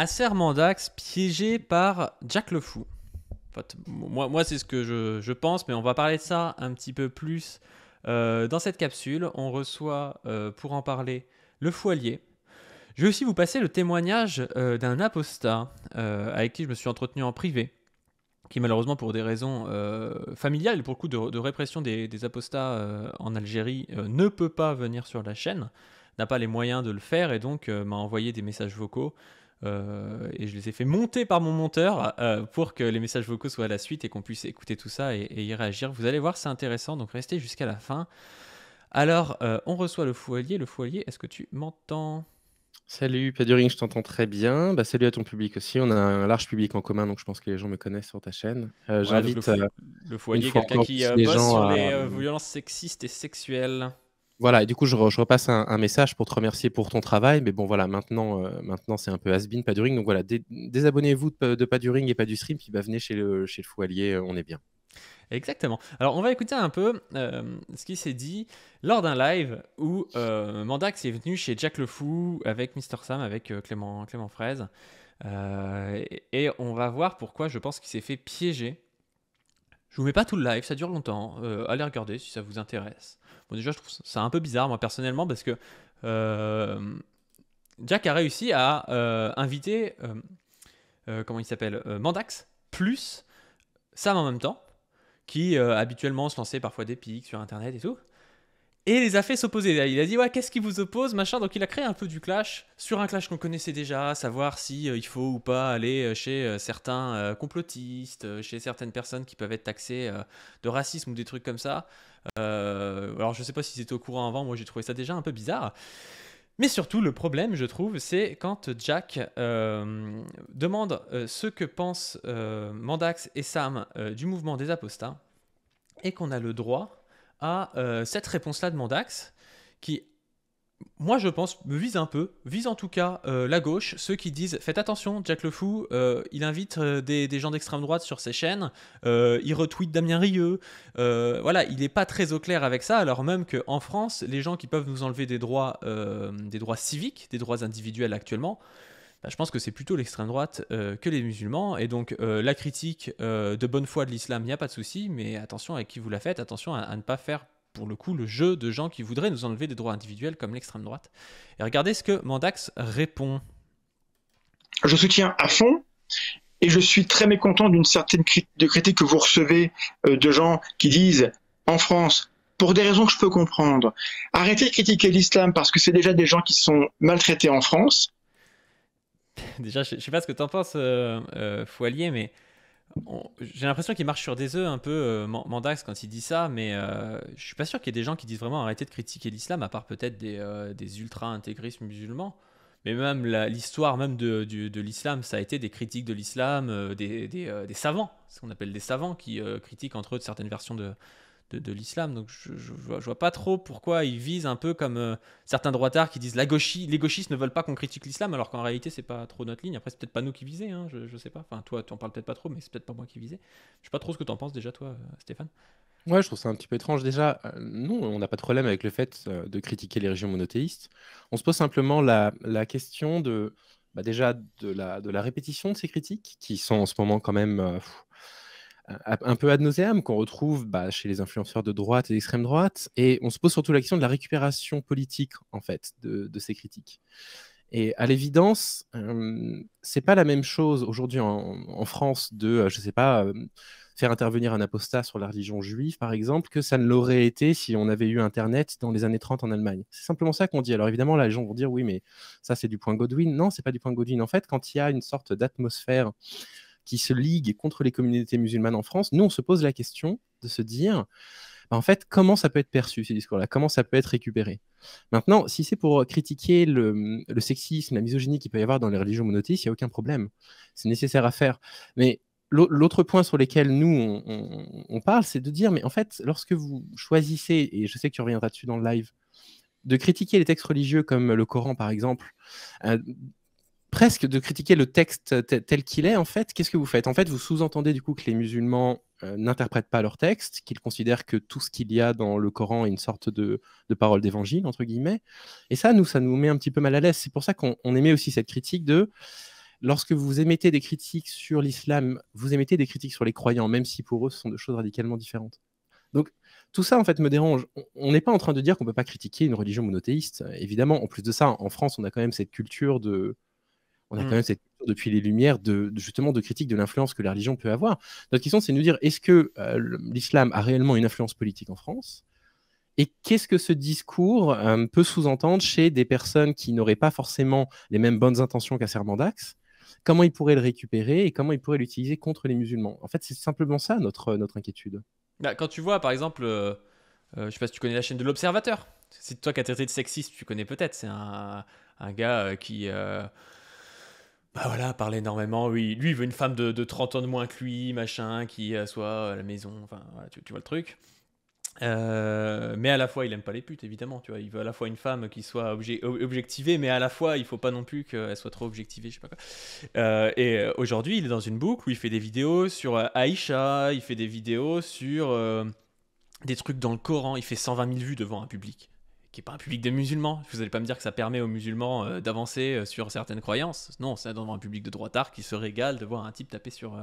Acer Mandax piégé par Jack le Fou. En fait, moi c'est ce que je pense, mais on va parler de ça un petit peu plus dans cette capsule. On reçoit pour en parler le Foualier. Je vais aussi vous passer le témoignage d'un apostat avec qui je me suis entretenu en privé, qui malheureusement pour des raisons familiales, pour le coup de répression des apostats en Algérie, ne peut pas venir sur la chaîne, n'a pas les moyens de le faire et donc m'a envoyé des messages vocaux et je les ai fait monter par mon monteur pour que les messages vocaux soient à la suite et qu'on puisse écouter tout ça et y réagir. Vous allez voir, c'est intéressant, donc restez jusqu'à la fin. Alors, on reçoit le Foualier. Le Foualier, est-ce que tu m'entends ? Salut Paduring, je t'entends très bien. Salut à ton public aussi. On a un large public en commun, donc je pense que les gens me connaissent sur ta chaîne. Ouais, donc J'invite le une Foualier, fois quelqu'un encore qui plus les bosse gens sur à... les violences sexistes et sexuelles. Voilà, et du coup, je repasse un message pour te remercier pour ton travail. Mais bon, voilà, maintenant c'est un peu has-been, Paduring. Donc voilà, désabonnez-vous de Paduring et pas du stream, puis venez chez le Foualier, on est bien. Exactement. Alors, on va écouter un peu ce qui s'est dit lors d'un live où Mandax est venu chez Jack le Fou avec Mister Sam, avec Clément Fraise. Et on va voir pourquoi je pense qu'il s'est fait piéger. Je vous mets pas tout le live, ça dure longtemps. Allez regarder si ça vous intéresse. Bon, déjà, je trouve ça un peu bizarre, moi, personnellement, parce que Jack a réussi à inviter, comment il s'appelle, Mandax, plus Sam en même temps, qui habituellement se lançait parfois des pics sur Internet et tout. Et les a fait s'opposer. Il a dit ouais, qu'est-ce qui vous oppose, machin. Donc il a créé un peu du clash sur un clash qu'on connaissait déjà, savoir si il faut ou pas aller chez certains complotistes, chez certaines personnes qui peuvent être taxées de racisme ou des trucs comme ça. Alors je sais pas si c'était au courant avant. Moi j'ai trouvé ça déjà un peu bizarre. Mais surtout le problème, je trouve, c'est quand Jack demande ce que pensent Mandax et Sam du mouvement des apostats et qu'on a le droit à cette réponse-là de Mandax, qui, moi je pense, me vise un peu, vise en tout cas la gauche, ceux qui disent faites attention, Jack le Fou, il invite des gens d'extrême droite sur ses chaînes, il retweet Damien Rieu, voilà, il n'est pas très au clair avec ça, alors même qu'en France, les gens qui peuvent nous enlever des droits civiques, des droits individuels actuellement, bah, je pense que c'est plutôt l'extrême droite que les musulmans. Et donc, la critique de bonne foi de l'islam, il n'y a pas de souci, mais attention avec qui vous la faites, attention à ne pas faire, pour le coup, le jeu de gens qui voudraient nous enlever des droits individuels comme l'extrême droite. Et regardez ce que Mandax répond. Je soutiens à fond. Et je suis très mécontent d'une certaine critique que vous recevez de gens qui disent en France, pour des raisons que je peux comprendre, arrêtez de critiquer l'islam parce que c'est déjà des gens qui sont maltraités en France. Déjà, je ne sais pas ce que tu en penses, Foualier, mais j'ai l'impression qu'il marche sur des œufs un peu, Mandax, quand il dit ça, mais je suis pas sûr qu'il y ait des gens qui disent vraiment arrêter de critiquer l'islam, à part peut-être des ultra-intégristes musulmans. Mais même l'histoire même de l'islam, ça a été des critiques de l'islam, des savants, ce qu'on appelle des savants, qui critiquent entre eux certaines versions de l'islam. Donc je vois pas trop pourquoi ils visent un peu comme certains droitards qui disent les gauchistes ne veulent pas qu'on critique l'islam, alors qu'en réalité c'est pas trop notre ligne. Après c'est peut-être pas nous qui visait, hein, je sais pas. Enfin toi tu en parles peut-être pas trop, mais c'est peut-être pas moi qui visais. Je sais pas trop ce que t'en penses déjà toi, Stéphane. Ouais, je trouve ça un petit peu étrange. Déjà, nous, on n'a pas de problème avec le fait de critiquer les religions monothéistes. On se pose simplement la question déjà de la répétition de ces critiques, qui sont en ce moment quand même un peu ad nauseam, qu'on retrouve chez les influenceurs de droite et d'extrême droite. Et on se pose surtout la question de la récupération politique, en fait, de ces critiques. Et à l'évidence, c'est pas la même chose aujourd'hui en France de, je sais pas, faire intervenir un apostat sur la religion juive, par exemple, que ça ne l'aurait été si on avait eu Internet dans les années 30 en Allemagne. C'est simplement ça qu'on dit. Alors évidemment, là, les gens vont dire, oui, mais ça, c'est du point Godwin. Non, c'est pas du point Godwin. En fait, quand il y a une sorte d'atmosphère qui se ligue contre les communautés musulmanes en France, nous, on se pose la question de se dire, en fait, comment ça peut être perçu, ces discours-là? Comment ça peut être récupéré? Maintenant, si c'est pour critiquer le sexisme, la misogynie qu'il peut y avoir dans les religions monothéistes, il n'y a aucun problème. C'est nécessaire à faire. Mais l'autre point sur lequel nous, on parle, c'est de dire, mais en fait, lorsque vous choisissez, et je sais que tu reviendras dessus dans le live, de critiquer les textes religieux comme le Coran, par exemple, presque de critiquer le texte tel qu'il est, en fait, qu'est-ce que vous faites? En fait, vous sous-entendez du coup que les musulmans n'interprètent pas leur texte, qu'ils considèrent que tout ce qu'il y a dans le Coran est une sorte de parole d'évangile, entre guillemets. Et ça nous met un petit peu mal à l'aise. C'est pour ça qu'on émet aussi cette critique de lorsque vous émettez des critiques sur l'islam, vous émettez des critiques sur les croyants, même si pour eux, ce sont deux choses radicalement différentes. Donc, tout ça, en fait, me dérange. On n'est pas en train de dire qu'on ne peut pas critiquer une religion monothéiste. Évidemment, en plus de ça, en France, on a quand même cette culture depuis les Lumières, justement, de critique de l'influence que la religion peut avoir. Notre question, c'est de nous dire, est-ce que l'islam a réellement une influence politique en France ? Et qu'est-ce que ce discours peut sous-entendre chez des personnes qui n'auraient pas forcément les mêmes bonnes intentions qu'à Serment d'Axe ? Comment ils pourraient le récupérer et comment ils pourraient l'utiliser contre les musulmans ? En fait, c'est simplement ça notre inquiétude. Bah, quand tu vois, par exemple, je sais pas si tu connais la chaîne de l'Observateur. C'est toi qui as traité de sexiste, tu connais peut-être. C'est un gars qui bah voilà, parle énormément. Oui, lui, il veut une femme de 30 ans de moins que lui, machin, qui soit à la maison. Enfin, voilà, tu vois le truc. Mais à la fois, il aime pas les putes, évidemment. Tu vois, il veut à la fois une femme qui soit objectivée, mais à la fois, il faut pas non plus qu'elle soit trop objectivée, je sais pas quoi. Et aujourd'hui, il est dans une boucle où il fait des vidéos sur Aïcha, il fait des vidéos sur des trucs dans le Coran. Il fait 120 000 vues devant un public qui est pas un public de musulmans. Vous allez pas me dire que ça permet aux musulmans d'avancer sur certaines croyances. Non, c'est devant un public de droitard qui se régale de voir un type taper sur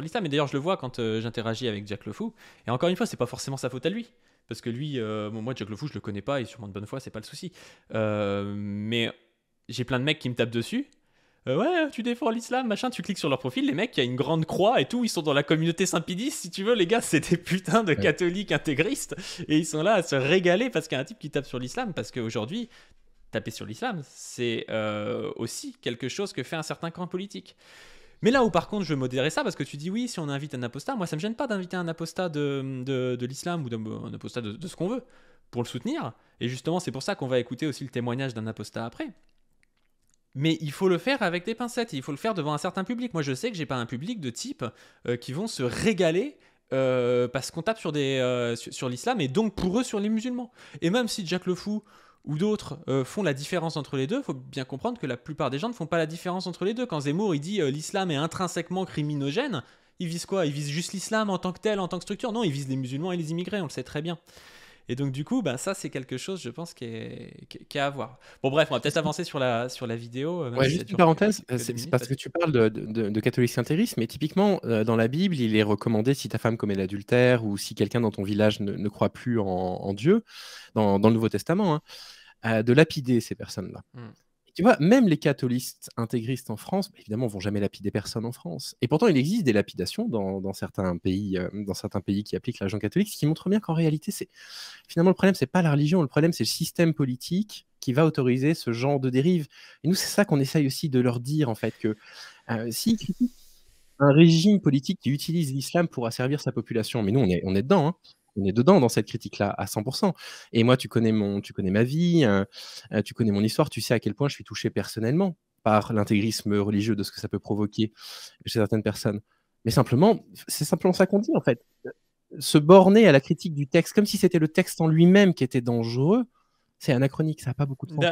l'islam. Et d'ailleurs, je le vois quand j'interagis avec Jack Le Fou. Et encore une fois, c'est pas forcément sa faute à lui. Parce que lui, moi, Jack Le Fou, je le connais pas, et sûrement de bonne foi, c'est pas le souci. Mais j'ai plein de mecs qui me tapent dessus. Ouais, tu défends l'islam, machin, tu cliques sur leur profil, les mecs, il y a une grande croix et tout, ils sont dans la communauté Saint-Pédis, si tu veux, les gars, c'est des putains de catholiques intégristes, et ils sont là à se régaler parce qu'il y a un type qui tape sur l'islam, parce qu'aujourd'hui, taper sur l'islam, c'est aussi quelque chose que fait un certain camp politique. Mais là où par contre je veux modérer ça, parce que tu dis oui, si on invite un apostat, moi ça me gêne pas d'inviter un apostat de l'islam ou un apostat de ce qu'on veut pour le soutenir. Et justement, c'est pour ça qu'on va écouter aussi le témoignage d'un apostat après. Mais il faut le faire avec des pincettes, et il faut le faire devant un certain public. Moi je sais que j'ai pas un public de type qui vont se régaler parce qu'on tape sur l'islam et donc pour eux sur les musulmans. Et même si Jack Le Fou ou d'autres font la différence entre les deux, il faut bien comprendre que la plupart des gens ne font pas la différence entre les deux. Quand Zemmour il dit l'islam est intrinsèquement criminogène, il vise quoi ? Il vise juste l'islam en tant que tel, en tant que structure ? Non, il vise les musulmans et les immigrés, on le sait très bien. Et donc du coup, ça c'est quelque chose, je pense, qui est à voir. Bon bref, on va peut-être avancer sur la vidéo. Ouais, juste une parenthèse, c'est parce que tu parles de catholicisme intégrisme, mais typiquement, dans la Bible, il est recommandé, si ta femme commet l'adultère ou si quelqu'un dans ton village ne croit plus en Dieu, dans le Nouveau Testament, de lapider ces personnes-là. Et tu vois, même les catholiques intégristes en France, évidemment, ne vont jamais lapider personne en France. Et pourtant, il existe des lapidations dans certains pays qui appliquent la religion catholique, ce qui montre bien qu'en réalité, finalement, le problème, c'est pas la religion, le problème, c'est le système politique qui va autoriser ce genre de dérive. Et nous, c'est ça qu'on essaye aussi de leur dire, en fait, que s'ils critiquent un régime politique qui utilise l'islam pour asservir sa population, mais nous, on est dedans, on est dedans dans cette critique-là à 100%. Et moi, tu connais ma vie, tu connais mon histoire, tu sais à quel point je suis touché personnellement par l'intégrisme religieux, de ce que ça peut provoquer chez certaines personnes. Mais c'est simplement ça qu'on dit, en fait. Se borner à la critique du texte, comme si c'était le texte en lui-même qui était dangereux, c'est anachronique, ça n'a pas beaucoup de sens.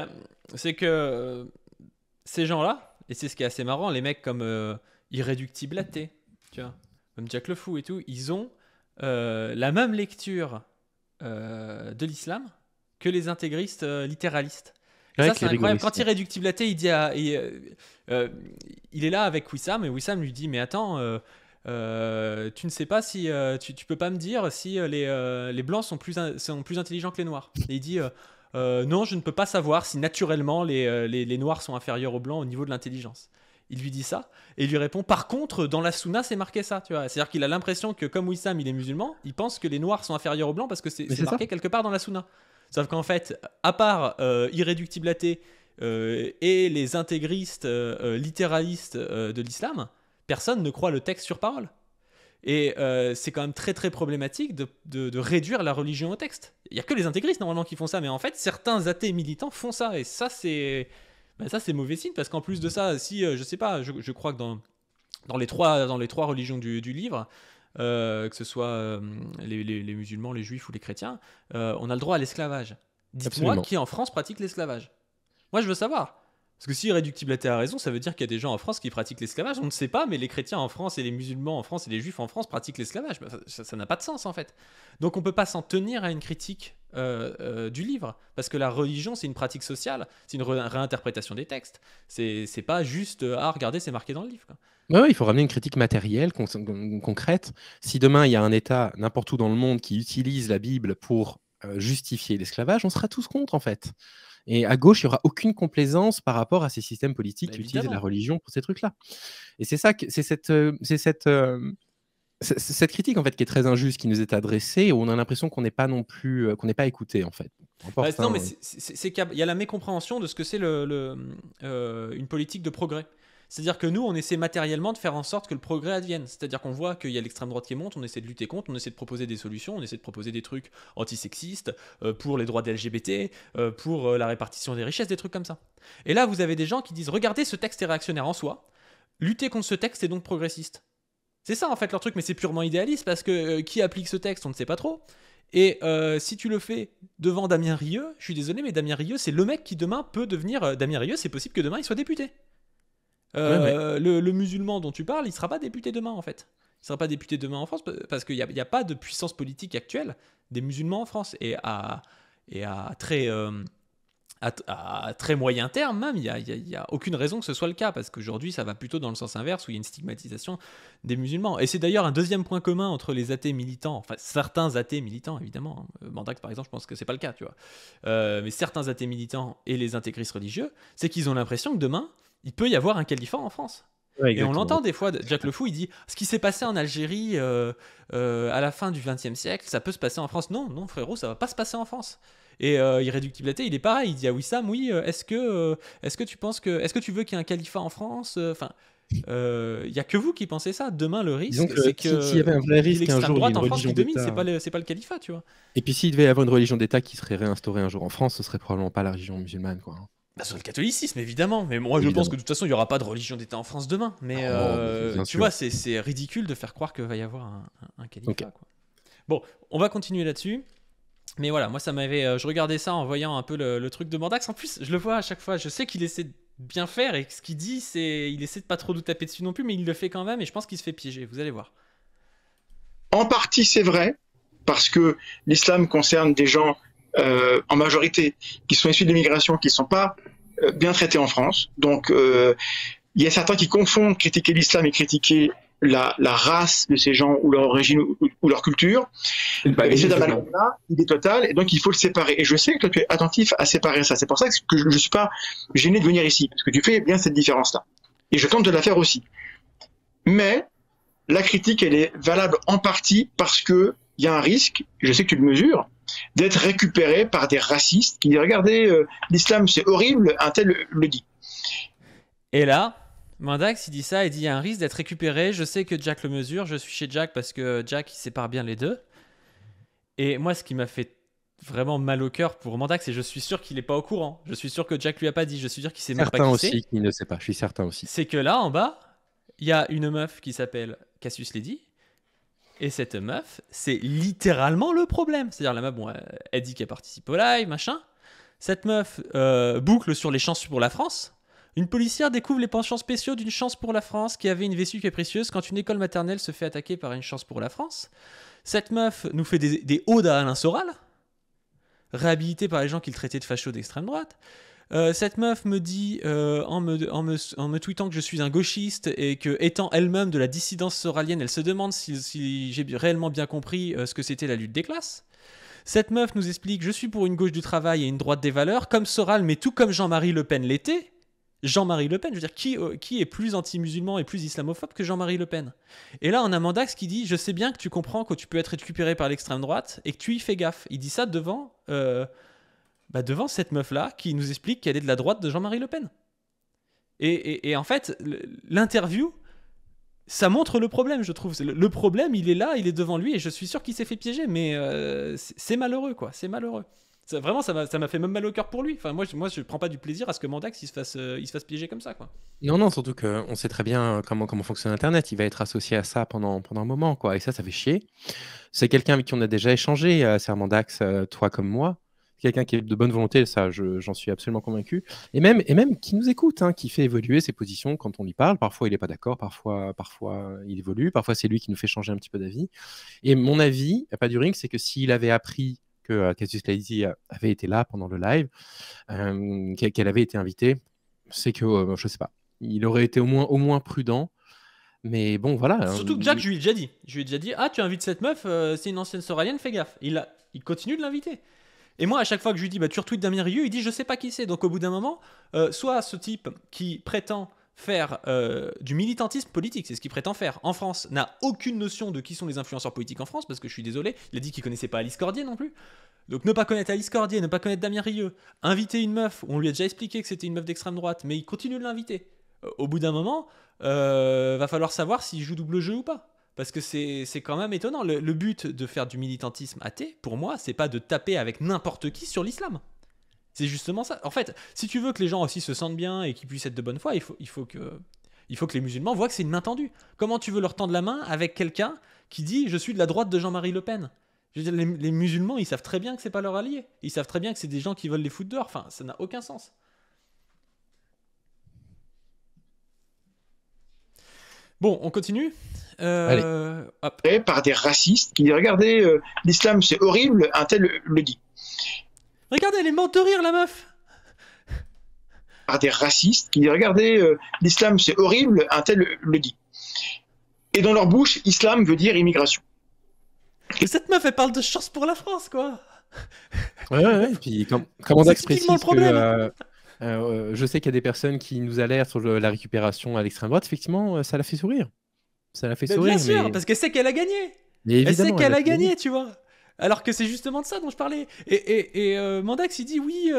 C'est que ces gens-là, et c'est ce qui est assez marrant, les mecs comme Irréductible Athée, tu vois, comme Jack Le Fou et tout, ils ont la même lecture de l'islam que les intégristes littéralistes. Et ça, c'est incroyable. Quand Irréductible Athée, il est là avec Wissam, et Wissam lui dit mais attends, tu ne sais pas si tu peux pas me dire si les blancs sont plus intelligents que les noirs. Et il dit non, je ne peux pas savoir si naturellement les noirs sont inférieurs aux blancs au niveau de l'intelligence. Il lui dit ça, et il lui répond par contre, dans la Sunna, c'est marqué ça. Tu vois. C'est-à-dire qu'il a l'impression que, comme Wissam, il est musulman, il pense que les noirs sont inférieurs aux blancs parce que c'est marqué quelque part dans la Sunna. Sauf qu'en fait, à part Irréductible Athée et les intégristes littéralistes de l'islam, personne ne croit le texte sur parole. Et c'est quand même très très problématique de réduire la religion au texte. Il n'y a que les intégristes normalement qui font ça, mais en fait, certains athées militants font ça, et ça c'est... ça c'est mauvais signe, parce qu'en plus de ça, si je sais pas, je crois que dans les trois religions du livre, que ce soit les musulmans, les juifs ou les chrétiens, on a le droit à l'esclavage. Dites-moi qui en France pratique l'esclavage. Moi je veux savoir, Parce que si Irréductibilité a raison, ça veut dire qu'il y a des gens en France qui pratiquent l'esclavage. On ne sait pas, mais les chrétiens en France et les musulmans en France et les juifs en France pratiquent l'esclavage. Bah, ça n'a pas de sens en fait. Donc on peut pas s'en tenir à une critique du livre, parce que la religion c'est une pratique sociale, c'est une réinterprétation des textes. C'est pas juste ah regardez c'est marqué dans le livre, quoi. Ouais, il faut ramener une critique matérielle, concrète. Si demain il y a un État n'importe où dans le monde qui utilise la Bible pour justifier l'esclavage, on sera tous contre en fait. Et à gauche, il n'y aura aucune complaisance par rapport à ces systèmes politiques Bah, qui utilisent la évidemment. religion pour ces trucs-là. Et c'est ça, c'est cette critique en fait qui est très injuste, qui nous est adressée, où on a l'impression qu'on n'est pas non plus, qu'on n'est pas écouté en fait. Peu importe, Non, hein. mais c'est qu'il y a la mécompréhension de ce que c'est une politique de progrès. C'est-à-dire que nous, on essaie matériellement de faire en sorte que le progrès advienne. C'est-à-dire qu'on voit qu'il y a l'extrême droite qui monte, on essaie de lutter contre, on essaie de proposer des solutions, on essaie de proposer des trucs antisexistes, pour les droits des LGBT, pour la répartition des richesses, des trucs comme ça. Et là, vous avez des gens qui disent, regardez, ce texte est réactionnaire en soi, lutter contre ce texte est donc progressiste. C'est ça en fait leur truc, mais c'est purement idéaliste, parce que qui applique ce texte, on ne sait pas trop. Et si tu le fais devant Damien Rieu, je suis désolé, mais Damien Rieu, c'est le mec qui demain peut devenir. Damien Rieu, c'est possible que demain il soit député. Ouais. Le musulman dont tu parles, il sera pas député demain en fait. Il sera pas député demain en France parce qu'il n'y a pas de puissance politique actuelle des musulmans en France. Et à très moyen terme même, il y a aucune raison que ce soit le cas, parce qu'aujourd'hui ça va plutôt dans le sens inverse où il y a une stigmatisation des musulmans. Et c'est d'ailleurs un deuxième point commun entre les athées militants, enfin certains athées militants évidemment, Mandax par exemple je pense que c'est pas le cas, tu vois, mais certains athées militants et les intégristes religieux, c'est qu'ils ont l'impression que demain il peut y avoir un califat en France. Ouais, Et on exactement. l'entend des fois, Jack Le Fou, il dit ce qui s'est passé en Algérie à la fin du XXe siècle, ça peut se passer en France. Non, non, frérot, ça va pas se passer en France. Et Irréductibilité, il est pareil. Il dit à Wissam, oui, est-ce que tu penses est-ce que tu veux qu'il y ait un califat en France? Enfin, il y a que vous qui pensez ça. Demain, le Disons risque, que c'est que s'il y avait un vrai risque qu'un l'extrême jour il y ait droite une en France religion qui domine, d'État, c'est pas le califat, tu vois. et puis s'il devait y avoir une religion d'État qui serait réinstaurée un jour en France, ce serait probablement pas la religion musulmane, quoi. Bah, sur le catholicisme, évidemment. Mais moi, je pense Évidemment. que de toute façon, il n'y aura pas de religion d'État en France demain. Mais Non, mais bien tu sûr. vois, c'est ridicule de faire croire qu'il va y avoir un califat, Ok. quoi. Bon, on va continuer là-dessus. Mais voilà, moi, ça m'avait. Je regardais ça en voyant un peu le truc de Mandax. En plus, je le vois à chaque fois. Je sais qu'il essaie de bien faire et que ce qu'il dit, c'est. Il essaie de pas trop nous taper dessus non plus, mais il le fait quand même. Et je pense qu'il se fait piéger. Vous allez voir. En partie, c'est vrai, parce que l'islam concerne des gens en majorité qui sont issus de l'immigration, qui ne sont pas bien traités en France. Donc, il y a certains qui confondent critiquer l'islam et critiquer la race de ces gens ou leur origine ou leur culture. Et c'est amalgame-là, il est total, et donc il faut le séparer. Et je sais que tu es attentif à séparer ça. C'est pour ça que je ne suis pas gêné de venir ici, parce que tu fais bien cette différence-là. Et je tente de la faire aussi. Mais la critique, elle est valable en partie parce qu'il y a un risque, je sais que tu le mesures, d'être récupéré par des racistes qui disent « Regardez, l'islam c'est horrible, un tel le dit ». Et là, Mandax, il dit ça, il dit il y a un risque d'être récupéré. Je sais que Jack le mesure. Je suis chez Jack parce que Jack, il sépare bien les deux. Et moi, ce qui m'a fait vraiment mal au cœur pour Mandax, et je suis sûr qu'il n'est pas au courant. Je suis sûr que Jack lui a pas dit. Je suis sûr qu'il sait même pas Certain qui c'est. aussi qui ne sait pas, je suis certain aussi. C'est que là, en bas, il y a une meuf qui s'appelle Cassius Lady. Et cette meuf, c'est littéralement le problème. C'est-à-dire, la meuf, bon, elle dit qu'elle participe au live, machin. Cette meuf boucle sur les chances pour la France. Une policière découvre les penchants spéciaux d'une chance pour la France qui avait une vessie capricieuse quand une école maternelle se fait attaquer par une chance pour la France. Cette meuf nous fait des odes à Alain Soral, réhabilité par les gens qui le traitaient de facho d'extrême droite. Cette meuf me dit, en me tweetant que je suis un gauchiste et que, étant elle-même de la dissidence soralienne, elle se demande si j'ai réellement bien compris ce que c'était la lutte des classes. Cette meuf nous explique je suis pour une gauche du travail et une droite des valeurs, comme Soral, mais tout comme Jean-Marie Le Pen l'était. Jean-Marie Le Pen, je veux dire, qui est plus anti-musulman et plus islamophobe que Jean-Marie Le Pen? Et là, on a Mandax qui dit je sais bien que tu comprends que tu peux être récupéré par l'extrême droite et que tu y fais gaffe. Il dit ça devant cette meuf-là qui nous explique qu'elle est de la droite de Jean-Marie Le Pen. Et en fait, l'interview, ça montre le problème, je trouve. Le problème, il est là, il est devant lui, et je suis sûr qu'il s'est fait piéger, mais c'est malheureux, quoi. C'est malheureux. Vraiment, ça m'a fait même mal au cœur pour lui. Enfin, moi, je prends pas du plaisir à ce que Mandax il se fasse piéger comme ça, quoi. Non, surtout qu'on sait très bien comment fonctionne Internet. Il va être associé à ça pendant un moment, quoi. Et ça fait chier. C'est quelqu'un avec qui on a déjà échangé, Mandax, toi comme moi, quelqu'un qui est de bonne volonté, ça, j'en suis absolument convaincu. Et même qui nous écoute, hein, qui fait évoluer ses positions quand on lui parle. Parfois, il n'est pas d'accord, parfois, il évolue, parfois, c'est lui qui nous fait changer un petit peu d'avis. Et mon avis, pas du ring, c'est que s'il avait appris que Cassius Clay avait été là pendant le live, qu'elle avait été invitée, c'est que, je ne sais pas, il aurait été au moins prudent. Mais bon, voilà. Surtout que Jack, je lui ai déjà dit. Je lui ai déjà dit, ah, tu invites cette meuf, c'est une ancienne soralienne, fais gaffe. Il continue de l'inviter. Et moi, à chaque fois que je lui dis, bah, tu retweets Damien Rieu, il dit, je sais pas qui c'est. Donc au bout d'un moment, soit ce type qui prétend faire du militantisme politique, c'est ce qu'il prétend faire en France, n'a aucune notion de qui sont les influenceurs politiques en France, parce que je suis désolé, il a dit qu'il connaissait pas Alice Cordier non plus. Donc ne pas connaître Alice Cordier, ne pas connaître Damien Rieu, inviter une meuf, on lui a déjà expliqué que c'était une meuf d'extrême droite, mais il continue de l'inviter. Au bout d'un moment, va falloir savoir s'il joue double jeu ou pas. Parce que c'est quand même étonnant. Le but de faire du militantisme athée, pour moi, c'est pas de taper avec n'importe qui sur l'islam. C'est justement ça. En fait, si tu veux que les gens aussi se sentent bien et qu'ils puissent être de bonne foi, il faut que les musulmans voient que c'est une main tendue. Comment tu veux leur tendre la main avec quelqu'un qui dit « je suis de la droite de Jean-Marie Le Pen » ? Je veux dire, les musulmans, ils savent très bien que c'est pas leur allié. Ils savent très bien que c'est des gens qui veulent les foutre dehors. Enfin, ça n'a aucun sens. Bon, on continue. Hop. Par des racistes qui disent regardez, l'islam c'est horrible, un tel le dit. Regardez, elle est morte de rire, la meuf. Par des racistes qui disent regardez, l'islam c'est horrible, un tel le dit. Et dans leur bouche, islam veut dire immigration. Et cette meuf, elle parle de chance pour la France, quoi. Ouais. Puis comme Dax précise que je sais qu'il y a des personnes qui nous alertent sur la récupération à l'extrême droite. Effectivement, ça la fait sourire. Ça la fait sourire. Bien sûr, parce qu'elle sait qu'elle a gagné. Elle sait qu'elle a gagné, tu vois. Alors que c'est justement de ça dont je parlais. Et Mandax, il dit oui,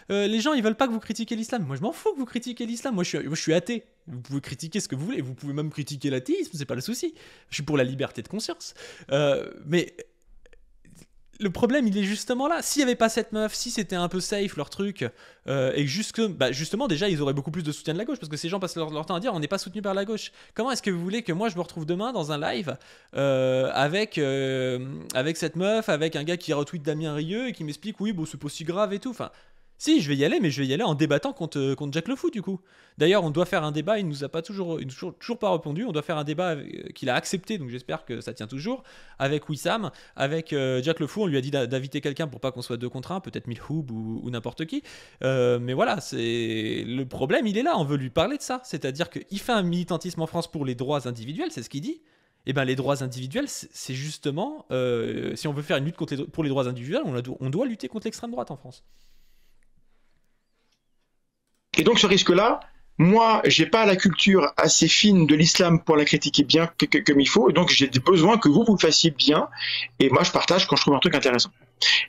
les gens, ils veulent pas que vous critiquiez l'islam. Moi, je m'en fous que vous critiquiez l'islam. Moi, je suis athée. Vous pouvez critiquer ce que vous voulez. Vous pouvez même critiquer l'athéisme, c'est pas le souci. Je suis pour la liberté de conscience. Mais le problème, il est justement là. S'il n'y avait pas cette meuf, si c'était un peu safe leur truc, et que justement, déjà, ils auraient beaucoup plus de soutien de la gauche, parce que ces gens passent leur temps à dire on n'est pas soutenu par la gauche. Comment est-ce que vous voulez que moi je me retrouve demain dans un live avec cette meuf, avec un gars qui retweet Damien Rieu et qui m'explique oui, bon, c'est pas si grave et tout. Enfin, si, je vais y aller, mais je vais y aller en débattant contre Jack Le Fou, du coup. D'ailleurs, on doit faire un débat, il nous a pas toujours pas répondu. On doit faire un débat qu'il a accepté, donc j'espère que ça tient toujours, avec Wissam, avec Jack Le Fou. On lui a dit d'inviter quelqu'un pour pas qu'on soit 2 contre 1, peut-être Milhoub ou n'importe qui. Mais voilà, le problème, il est là. On veut lui parler de ça. C'est-à-dire qu'il fait un militantisme en France pour les droits individuels, c'est ce qu'il dit. Et ben les droits individuels, c'est justement, si on veut faire une lutte pour les droits individuels, on doit lutter contre l'extrême droite en France. Et donc ce risque-là, moi, j'ai pas la culture assez fine de l'islam pour la critiquer bien comme il faut, et donc j'ai besoin que vous le fassiez bien, et moi je partage quand je trouve un truc intéressant,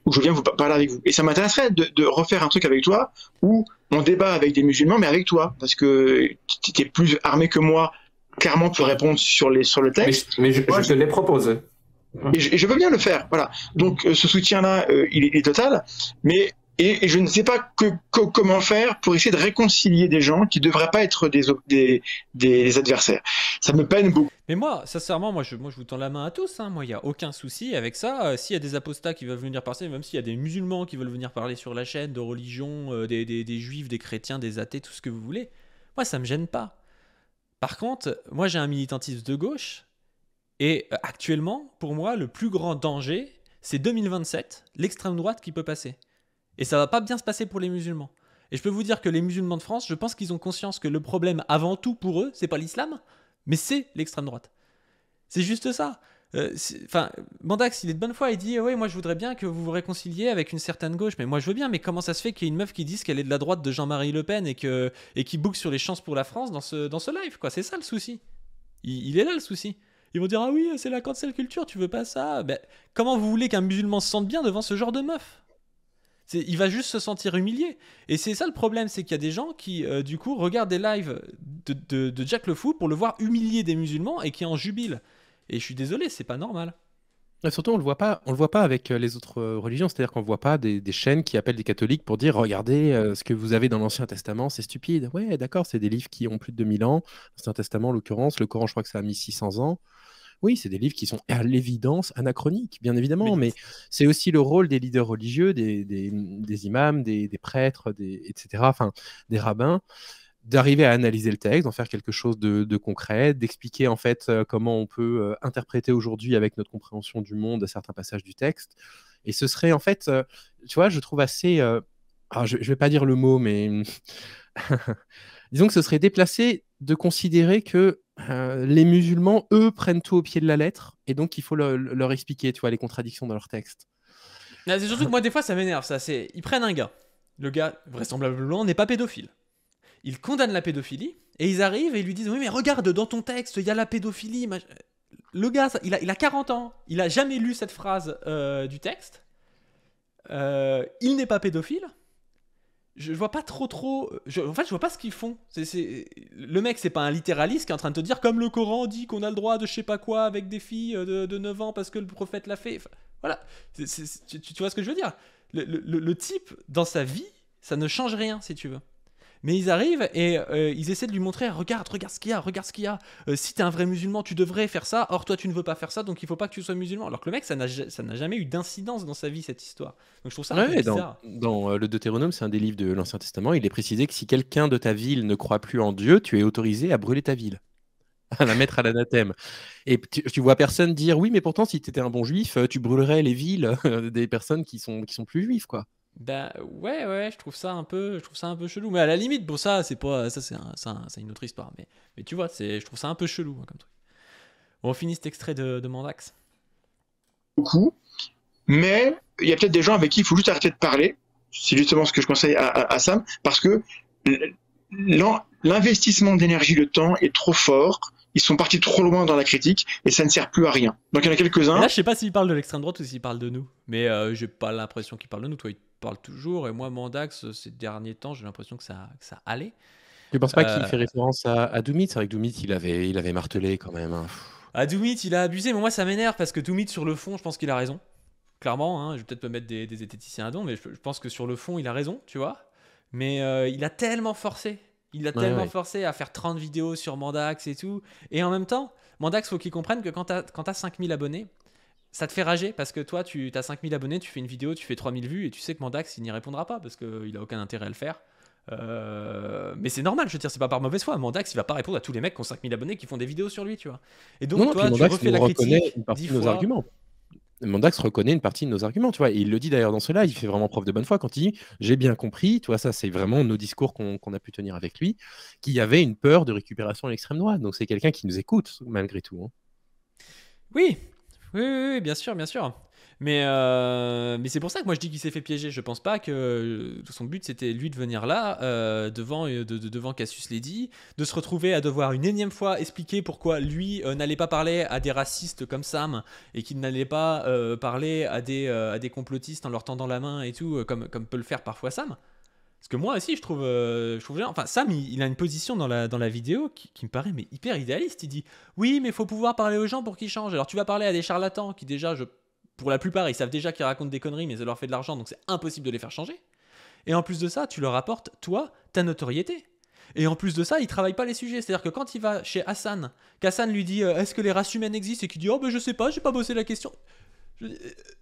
ou je viens vous parler avec vous. Et ça m'intéresserait de refaire un truc avec toi, où on débat avec des musulmans, mais avec toi, parce que tu es plus armé que moi, clairement, pour répondre sur le texte. Mais je te les propose. Et je veux bien le faire, voilà. Donc ce soutien-là, il est total, mais... Et je ne sais pas comment faire pour essayer de réconcilier des gens qui ne devraient pas être des adversaires. Ça me peine beaucoup. Mais moi, sincèrement, moi je vous tends la main à tous. Hein. Moi, il n'y a aucun souci avec ça. S'il y a des apostats qui veulent venir parler, même s'il y a des musulmans qui veulent venir parler sur la chaîne, de religion, des juifs, des chrétiens, des athées, tout ce que vous voulez, moi, ça ne me gêne pas. Par contre, moi, j'ai un militantisme de gauche. Et actuellement, pour moi, le plus grand danger, c'est 2027, l'extrême droite qui peut passer. Et ça va pas bien se passer pour les musulmans. Et je peux vous dire que les musulmans de France, je pense qu'ils ont conscience que le problème, avant tout pour eux, c'est pas l'islam, mais c'est l'extrême droite. C'est juste ça. Mandax, il est de bonne foi, il dit oui, moi je voudrais bien que vous vous réconciliez avec une certaine gauche, mais moi je veux bien, mais comment ça se fait qu'il y ait une meuf qui dise qu'elle est de la droite de Jean-Marie Le Pen et qui boucle sur les chances pour la France dans ce live, quoi. C'est ça le souci. Il est là le souci. Ils vont dire ah oui, c'est la cancel culture, tu veux pas ça. Ben, comment vous voulez qu'un musulman se sente bien devant ce genre de meuf ? Il va juste se sentir humilié. Et c'est ça le problème, c'est qu'il y a des gens qui, du coup, regardent des lives de Jack Le Fou pour le voir humilier des musulmans et qui en jubilent. Et je suis désolé, c'est pas normal. Et surtout, on le voit pas avec les autres religions. C'est-à-dire qu'on ne voit pas des chaînes qui appellent des catholiques pour dire regardez ce que vous avez dans l'Ancien Testament, c'est stupide. Ouais, d'accord, c'est des livres qui ont plus de 2000 ans. L'Ancien Testament, en l'occurrence, le Coran, je crois que ça a mis 600 ans. Oui, c'est des livres qui sont à l'évidence anachroniques, bien évidemment, Mais mais c'est aussi le rôle des leaders religieux, des imams, des prêtres, etc., enfin, des rabbins, d'arriver à analyser le texte, d'en faire quelque chose de concret, d'expliquer en fait comment on peut interpréter aujourd'hui avec notre compréhension du monde certains passages du texte. Et ce serait en fait, tu vois, je trouve assez... alors je ne vais pas dire le mot, mais disons que ce serait déplacé de considérer que les musulmans, eux, prennent tout au pied de la lettre, et donc il faut leur expliquer, tu vois, les contradictions dans leur texte. c'est surtout que moi, des fois, ça m'énerve. Ça, c'est ils prennent un gars. Le gars, vraisemblablement, n'est pas pédophile. Ils condamnent la pédophilie et ils arrivent et ils lui disent oui, mais regarde, dans ton texte, il y a la pédophilie. Le gars, il a 40 ans. Il a jamais lu cette phrase du texte. Il n'est pas pédophile. Je vois pas trop. En fait, je vois pas ce qu'ils font. Le mec, c'est pas un littéraliste qui est en train de te dire comme le Coran dit qu'on a le droit de je sais pas quoi avec des filles de 9 ans parce que le prophète l'a fait. Enfin, voilà. Tu vois ce que je veux dire. Le type, dans sa vie, ça ne change rien, si tu veux. Mais ils arrivent et ils essaient de lui montrer regarde ce qu'il y a, regarde ce qu'il y a. Si t'es un vrai musulman, tu devrais faire ça. Or, toi, tu ne veux pas faire ça, donc il faut pas que tu sois musulman. Alors que le mec, ça n'a jamais eu d'incidence dans sa vie, cette histoire. Donc je trouve ça un peu Ouais, bizarre. dans le Deutéronome, c'est un des livres de l'Ancien Testament, il est précisé que si quelqu'un de ta ville ne croit plus en Dieu, tu es autorisé à brûler ta ville, à la mettre à l'anathème. Et tu vois personne dire oui, mais pourtant, si tu étais un bon juif, tu brûlerais les villes des personnes qui sont plus juives, quoi. Bah ouais, je trouve ça un peu chelou. Mais à la limite, bon ça, c'est pas, ça c'est une autre histoire. Mais tu vois, je trouve ça un peu chelou hein, comme truc. Bon, on finit cet extrait de Mandax. Beaucoup. Mais il y a peut-être des gens avec qui il faut juste arrêter de parler. C'est justement ce que je conseille à Sam, parce que l'investissement d'énergie, de temps est trop fort. Ils sont partis trop loin dans la critique et ça ne sert plus à rien. Donc il y en a quelques-uns. Là, je sais pas s'il parle de l'extrême droite ou s'il parle de nous. Mais j'ai pas l'impression qu'il parle de nous. Toi, il parle toujours. Et moi, Mandax, ces derniers temps, j'ai l'impression que ça allait. Tu penses pas qu'il fait référence à Doumit? C'est vrai que Doumit, il avait martelé quand même, hein. À Doumit, il a abusé, mais moi, ça m'énerve parce que Doumit, sur le fond, je pense qu'il a raison. Clairement, hein, je vais peut-être me mettre des zététiciens à don, mais je pense que sur le fond, il a raison, tu vois. Mais il a tellement forcé. Il a tellement forcé à faire 30 vidéos sur Mandax et tout. Et en même temps, Mandax, faut qu'il comprenne que quand t'as 5000 abonnés, ça te fait rager parce que toi, tu as 5000 abonnés, tu fais une vidéo, tu fais 3000 vues et tu sais que Mandax, il n'y répondra pas parce qu'il a aucun intérêt à le faire. Mais c'est normal, je veux dire, c'est pas par mauvaise foi. Mandax, il va pas répondre à tous les mecs qui ont 5000 abonnés qui font des vidéos sur lui, tu vois. Et donc, Non, toi, puis tu Mandax refais nous la reconnaît critique une partie 10 de nos fois. arguments. Mandax reconnaît une partie de nos arguments, tu vois. Et il le dit d'ailleurs dans cela, il fait vraiment preuve de bonne foi quand il dit j'ai bien compris, tu vois, ça c'est vraiment nos discours qu'on a pu tenir avec lui, qu'il y avait une peur de récupération à l'extrême droite. Donc c'est quelqu'un qui nous écoute malgré tout, hein. Oui, bien sûr. Mais c'est pour ça que moi je dis qu'il s'est fait piéger. Je pense pas que son but c'était lui de venir là devant Cassius Lady, de se retrouver à devoir une énième fois expliquer pourquoi lui n'allait pas parler à des racistes comme Sam et qu'il n'allait pas parler à des complotistes en leur tendant la main et tout, comme peut le faire parfois Sam. Parce que moi aussi, je trouve bien. Enfin, Sam, il a une position dans la vidéo qui me paraît mais hyper idéaliste. Il dit oui, mais il faut pouvoir parler aux gens pour qu'ils changent. Alors tu vas parler à des charlatans qui déjà, pour la plupart, ils savent déjà qu'ils racontent des conneries, mais ça leur fait de l'argent, donc c'est impossible de les faire changer. Et en plus de ça, tu leur apportes, toi, ta notoriété. Et en plus de ça, il travaille pas les sujets. C'est-à-dire que quand il va chez Hassan, qu'Hassan lui dit est-ce que les races humaines existent et qu'il dit oh ben je sais pas, j'ai pas bossé la question.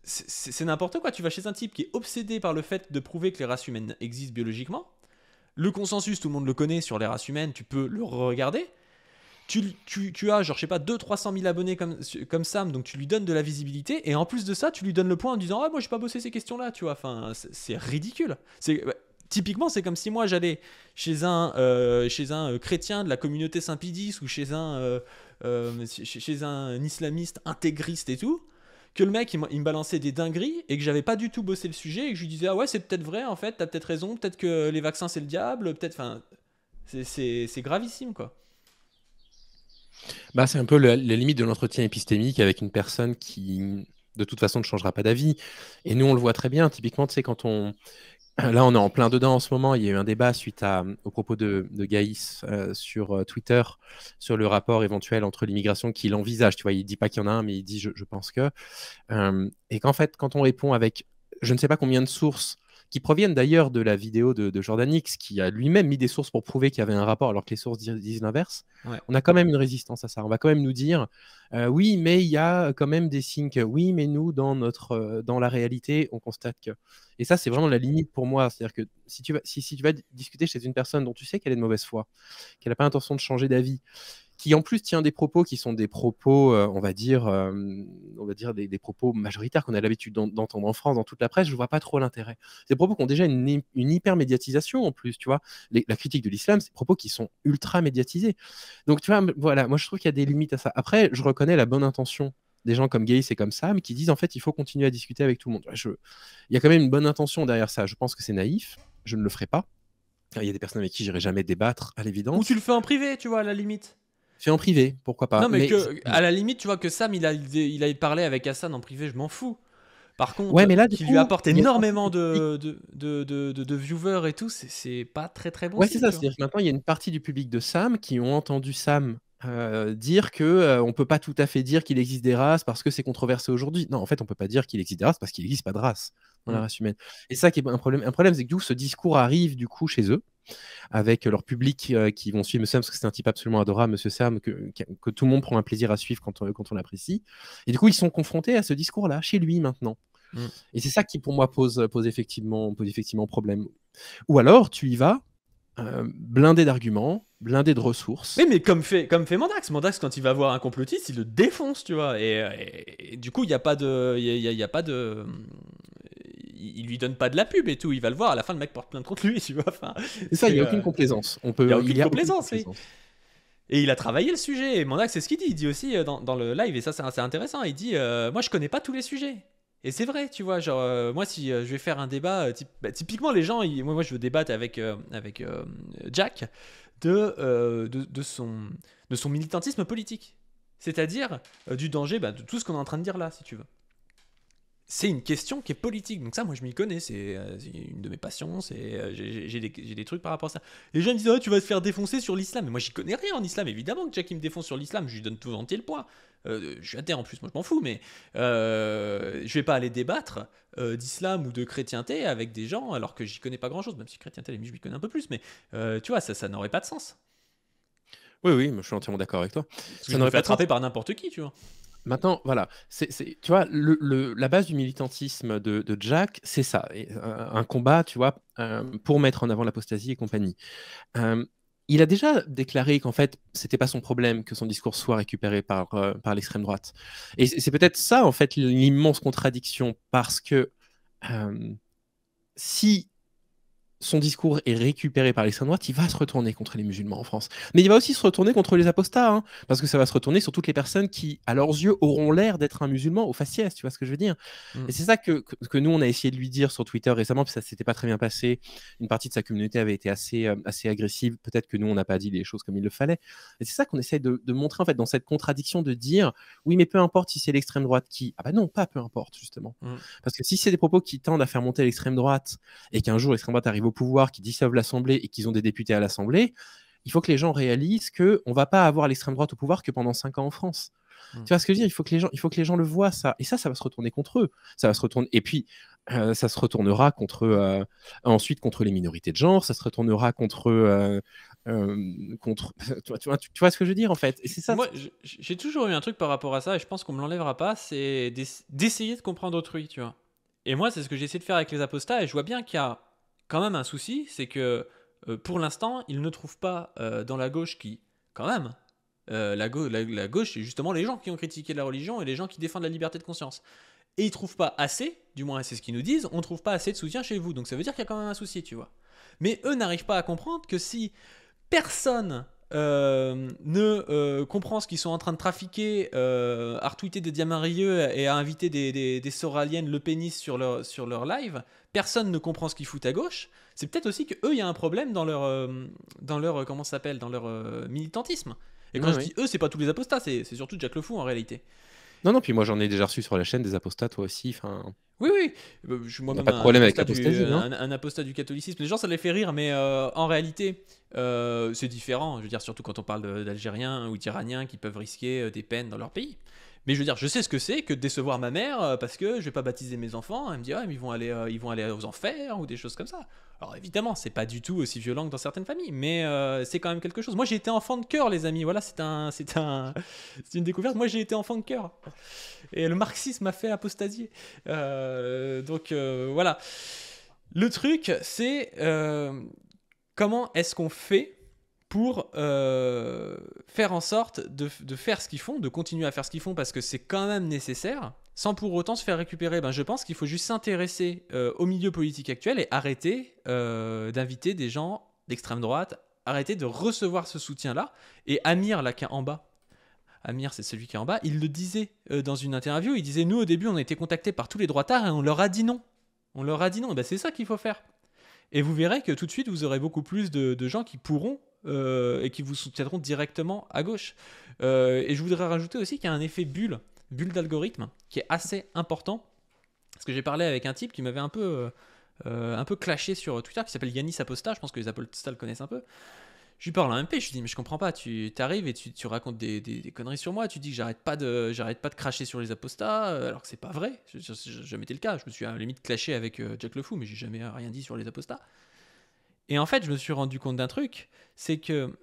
C'est n'importe quoi. Tu vas chez un type qui est obsédé par le fait de prouver que les races humaines existent biologiquement. Le consensus, tout le monde le connaît sur les races humaines, tu peux le regarder. Tu as, genre, je sais pas, 200-300 000 abonnés comme Sam, donc tu lui donnes de la visibilité, et en plus de ça, tu lui donnes le point en disant ah, moi j'ai pas bossé ces questions-là, tu vois. Enfin, c'est ridicule. Typiquement, c'est comme si moi j'allais chez un chrétien de la communauté Saint-Pédis ou chez un islamiste intégriste et tout, que le mec il me balançait des dingueries et que j'avais pas du tout bossé le sujet et que je lui disais ah ouais c'est peut-être vrai en fait, t'as peut-être raison, peut-être que les vaccins c'est le diable, peut-être, enfin c'est gravissime quoi. Bah, c'est un peu la limite de l'entretien épistémique avec une personne qui, de toute façon, ne changera pas d'avis. Et nous, on le voit très bien. Typiquement, tu sais, là, on est en plein dedans en ce moment. Il y a eu un débat suite au propos de Gaïs sur Twitter, sur le rapport éventuel entre l'immigration qu'il envisage. Tu vois, il dit pas qu'il y en a un, mais il dit je pense que. Et qu'en fait, quand on répond avec je ne sais pas combien de sources qui proviennent d'ailleurs de la vidéo de Jordan X, qui a lui-même mis des sources pour prouver qu'il y avait un rapport, alors que les sources disent l'inverse, Ouais. on a quand même une résistance à ça. On va quand même nous dire, oui, mais il y a quand même des signes que, oui, mais nous, dans la réalité, on constate que... Et ça, c'est vraiment la limite pour moi. C'est-à-dire que si tu vas discuter chez une personne dont tu sais qu'elle est de mauvaise foi, qu'elle n'a pas l'intention de changer d'avis, qui en plus tient des propos qui sont des propos, on va dire des propos majoritaires qu'on a l'habitude d'entendre en France, dans toute la presse, je vois pas trop l'intérêt. Ces propos qui ont déjà une hyper médiatisation en plus, tu vois. La critique de l'islam, c'est des propos qui sont ultra médiatisés. Donc tu vois, voilà, moi je trouve qu'il y a des limites à ça. Après, je reconnais la bonne intention des gens comme Gaïs et comme Sam qui disent en fait il faut continuer à discuter avec tout le monde. Il y a quand même une bonne intention derrière ça. Je pense que c'est naïf, je ne le ferai pas. Il y a des personnes avec qui j'irai jamais débattre, à l'évidence. Ou tu le fais en privé, tu vois, à la limite. Fais en privé, pourquoi pas. Non, mais à la limite, tu vois, que Sam, il a parlé avec Hassan en privé, je m'en fous. Par contre, ouais, mais là, qui lui apporte énormément de viewers et tout, c'est pas très très bon. Ouais, c'est ça. C'est-à-dire que maintenant, il y a une partie du public de Sam qui ont entendu Sam dire que on peut pas tout à fait dire qu'il existe des races parce que c'est controversé aujourd'hui. Non, en fait, on peut pas dire qu'il existe des races parce qu'il n'existe pas de race dans la race humaine. Et ça qui est un problème. Un problème, c'est que d'où ce discours arrive du coup chez eux, avec leur public qui vont suivre Sam, parce que c'est un type absolument adorable, Monsieur Sam, que tout le monde prend un plaisir à suivre quand on l'apprécie. Et du coup, ils sont confrontés à ce discours-là, chez lui maintenant. Et c'est ça qui, pour moi, pose effectivement problème. Ou alors, tu y vas, blindé d'arguments, blindé de ressources. Oui, mais comme fait Mandax. Mandax, quand il va voir un complotiste, il le défonce, tu vois. Et du coup, il n'y a pas de... Il lui donne pas de la pub et tout. Il va le voir, à la fin, le mec porte plainte contre lui, tu vois. Enfin, c'est ça, il n'y a aucune complaisance. Il n'y a aucune complaisance, oui. Et il a travaillé le sujet. Et Mandax, c'est ce qu'il dit. Il dit aussi dans le live, et ça, c'est assez intéressant. Il dit moi, je connais pas tous les sujets. Et c'est vrai, tu vois. Genre, moi, si je vais faire un débat, typiquement, les gens, moi, je veux débattre avec Jack de son militantisme politique. C'est-à-dire du danger de tout ce qu'on est en train de dire là, si tu veux. C'est une question qui est politique, donc ça, moi, je m'y connais, c'est une de mes passions, j'ai des trucs par rapport à ça. Les gens me disent, tu vas te faire défoncer sur l'islam, mais moi, j'y connais rien en islam, évidemment que Jack, il me défonce sur l'islam, je lui donne tout entier le poids. Je suis athée en plus, moi, je m'en fous, mais je vais pas aller débattre d'islam ou de chrétienté avec des gens, alors que j'y connais pas grand-chose, même si chrétienté, je m'y connais un peu plus, mais tu vois, ça n'aurait pas de sens. Oui, je suis entièrement d'accord avec toi. Ça n'aurait pas attrapé par n'importe qui, tu vois. Maintenant, voilà, tu vois, la base du militantisme de Jack, c'est ça, un combat, tu vois, pour mettre en avant l'apostasie et compagnie. Il a déjà déclaré qu'en fait, c'était pas son problème que son discours soit récupéré par l'extrême droite. Et c'est peut-être ça, en fait, l'immense contradiction, parce que si son discours est récupéré par l'extrême droite, il va se retourner contre les musulmans en France. Mais il va aussi se retourner contre les apostats, hein, parce que ça va se retourner sur toutes les personnes qui, à leurs yeux, auront l'air d'être un musulman au faciès, tu vois ce que je veux dire. Et c'est ça que nous, on a essayé de lui dire sur Twitter récemment, puis ça s'était pas très bien passé. Une partie de sa communauté avait été assez agressive. Peut-être que nous, on n'a pas dit les choses comme il le fallait. Et c'est ça qu'on essaie de montrer, en fait, dans cette contradiction de dire, oui, mais peu importe si c'est l'extrême droite qui... Ah bah non, pas peu importe, justement. Parce que si c'est des propos qui tendent à faire monter l'extrême droite, et qu'un jour, l'extrême droite arrive au pouvoir, qui dissolvent l'Assemblée et qu'ils ont des députés à l'Assemblée, il faut que les gens réalisent qu'on ne va pas avoir l'extrême droite au pouvoir que pendant 5 ans en France. Tu vois ce que je veux dire ? Il faut que les gens le voient, ça. Et ça va se retourner contre eux. Ça va se retourner... Et puis, ça se retournera ensuite contre les minorités de genre, ça se retournera contre... tu vois ce que je veux dire, en fait. Et c'est ça. Moi, j'ai toujours eu un truc par rapport à ça, et je pense qu'on ne me l'enlèvera pas, c'est d'essayer de comprendre autrui, tu vois. Et moi, c'est ce que j'ai essayé de faire avec les apostats, et je vois bien qu'il y a quand même un souci, c'est que pour l'instant, ils ne trouvent pas dans la gauche qui, quand même, la gauche, c'est justement les gens qui ont critiqué la religion et les gens qui défendent la liberté de conscience. Et ils ne trouvent pas assez, du moins c'est ce qu'ils nous disent, on ne trouve pas assez de soutien chez vous. Donc ça veut dire qu'il y a quand même un souci, tu vois. Mais eux n'arrivent pas à comprendre que si personne ne comprend ce qu'ils sont en train de trafiquer, à retweeter des diamarieux et à inviter des soraliennes le pénis sur leur live, personne ne comprend ce qu'ils foutent à gauche. C'est peut-être aussi qu'eux, il y a un problème dans leur comment ça s'appelle, dans leur militantisme. Et quand je dis eux, c'est pas tous les apostats, c'est surtout Jack le Fou en réalité. Non, puis moi j'en ai déjà reçu sur la chaîne des apostats, toi aussi. Oui. Je suis moi-même pas de problème avec l'apostasie, non ? un apostat du catholicisme. Les gens, ça les fait rire, mais en réalité, c'est différent. Je veux dire, surtout quand on parle d'Algériens ou d'Iraniens qui peuvent risquer des peines dans leur pays. Mais je veux dire, je sais ce que c'est que de décevoir ma mère parce que je vais pas baptiser mes enfants. Elle me dit, ah, mais ils vont aller aux enfers ou des choses comme ça. Alors évidemment, c'est pas du tout aussi violent que dans certaines familles, mais c'est quand même quelque chose. Moi, j'ai été enfant de cœur, les amis. Voilà, c'est une découverte. Moi, j'ai été enfant de cœur. Et le marxisme m'a fait apostasier. Donc voilà. Le truc, c'est comment est-ce qu'on fait pour faire en sorte de faire ce qu'ils font, de continuer à faire ce qu'ils font parce que c'est quand même nécessaire, sans pour autant se faire récupérer. Je pense qu'il faut juste s'intéresser au milieu politique actuel et arrêter d'inviter des gens d'extrême droite, arrêter de recevoir ce soutien-là. Et Amir, là, qui est en bas, Amir, c'est celui qui est en bas, il le disait dans une interview, il disait, nous, au début, on a été contactés par tous les droitards et on leur a dit non. On leur a dit non, et c'est ça qu'il faut faire. Et vous verrez que tout de suite, vous aurez beaucoup plus de gens qui pourront et qui vous soutiendront directement à gauche. Et je voudrais rajouter aussi qu'il y a un effet bulle d'algorithme qui est assez important. Parce que j'ai parlé avec un type qui m'avait un peu clashé sur Twitter, qui s'appelle Yanis Aposta, je pense que les Apostas le connaissent un peu. Je lui parle en MP, je lui dis mais je comprends pas, tu arrives et tu racontes des conneries sur moi, tu dis que j'arrête pas de cracher sur les apostats, alors que c'est pas vrai, jamais été le cas, je me suis à la limite clashé avec Jack le Fou, mais j'ai jamais rien dit sur les apostats. Et en fait, je me suis rendu compte d'un truc, c'est que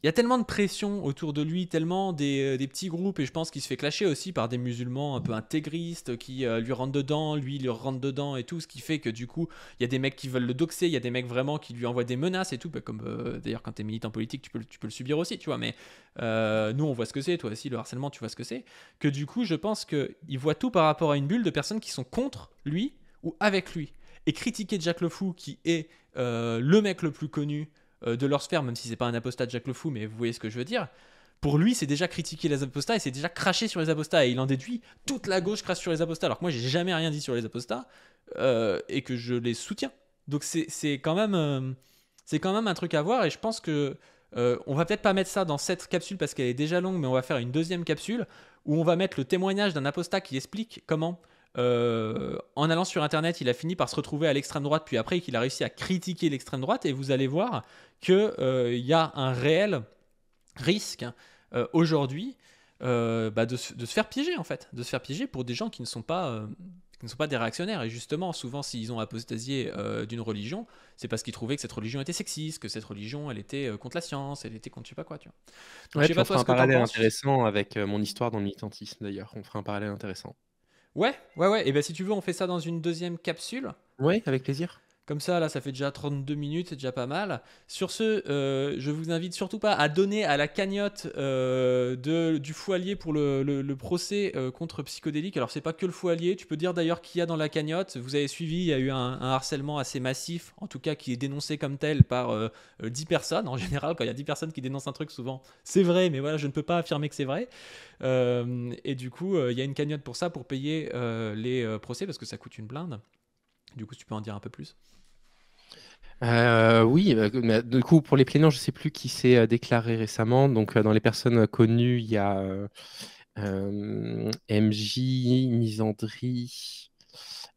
il y a tellement de pression autour de lui, tellement des petits groupes, et je pense qu'il se fait clasher aussi par des musulmans un peu intégristes qui lui rentrent dedans, lui il leur rentre dedans et tout, ce qui fait que du coup, il y a des mecs qui veulent le doxer, il y a des mecs vraiment qui lui envoient des menaces et tout, comme d'ailleurs quand t'es militant politique, tu peux le subir aussi, tu vois, mais nous on voit ce que c'est, toi aussi le harcèlement, tu vois ce que c'est, que du coup, je pense qu'il voit tout par rapport à une bulle de personnes qui sont contre lui ou avec lui. Et critiquer Jack le Fou, qui est le mec le plus connu de leur sphère, même si c'est pas un apostat Jack le Fou, mais vous voyez ce que je veux dire. Pour lui, c'est déjà critiquer les apostats et c'est déjà cracher sur les apostats. Et il en déduit toute la gauche crache sur les apostats, alors que moi, j'ai jamais rien dit sur les apostats et que je les soutiens. Donc c'est quand même un truc à voir. Et je pense que on va peut-être pas mettre ça dans cette capsule parce qu'elle est déjà longue, mais on va faire une deuxième capsule où on va mettre le témoignage d'un apostat qui explique comment en allant sur internet il a fini par se retrouver à l'extrême droite, puis après qu'il a réussi à critiquer l'extrême droite, et vous allez voir qu'il y a un réel risque aujourd'hui de se faire piéger, en fait, de se faire piéger pour des gens qui ne sont pas des réactionnaires. Et justement, souvent, s'ils ont apostasié d'une religion, c'est parce qu'ils trouvaient que cette religion était sexiste, que cette religion, elle était contre la science, elle était contre je sais pas quoi, tu vois. Donc, Ouais, je sais pas on toi fera ce un que t'en parallèle penses. intéressant avec mon histoire dans le militantisme, d'ailleurs. On fera un parallèle intéressant. Ouais. Et ben si tu veux, on fait ça dans une deuxième capsule. Oui, avec plaisir. Comme ça, là, ça fait déjà 32 minutes, c'est déjà pas mal. Sur ce, je vous invite surtout pas à donner à la cagnotte du Fouallier pour le procès contre Psychodélique. Alors, c'est pas que le Fouallier. Tu peux dire d'ailleurs qu'il y a dans la cagnotte. Vous avez suivi, il y a eu un harcèlement assez massif, en tout cas qui est dénoncé comme tel par 10 personnes. En général, quand il y a 10 personnes qui dénoncent un truc, souvent, c'est vrai, mais voilà, je ne peux pas affirmer que c'est vrai. Et du coup, il y a une cagnotte pour ça, pour payer les procès, parce que ça coûte une blinde. Du coup, tu peux en dire un peu plus. Oui, mais du coup, pour les plaignants, je ne sais plus qui s'est déclaré récemment. Donc, dans les personnes connues, il y a MJ, Misandry,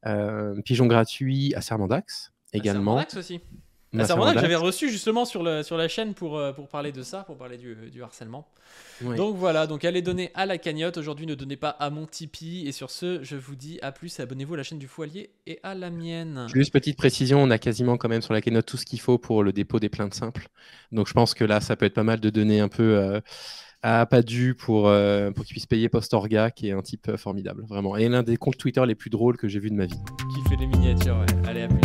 Pigeon Gratuit, Acermandax également. Acermandax aussi. Acermandax, j'avais reçu justement sur la chaîne pour parler de ça, pour parler du harcèlement. Oui. Donc voilà, donc allez donner à la cagnotte. Aujourd'hui, ne donnez pas à mon Tipeee. Et sur ce, je vous dis à plus. Abonnez-vous à la chaîne du Fouallier et à la mienne. Juste petite précision, on a quasiment quand même sur la cagnotte tout ce qu'il faut pour le dépôt des plaintes simples. Donc je pense que là, ça peut être pas mal de donner un peu à Padu pour qu'il puisse payer Postorga, qui est un type formidable, vraiment. Et l'un des comptes Twitter les plus drôles que j'ai vu de ma vie. Qui fait les miniatures, ouais. Allez, à plus.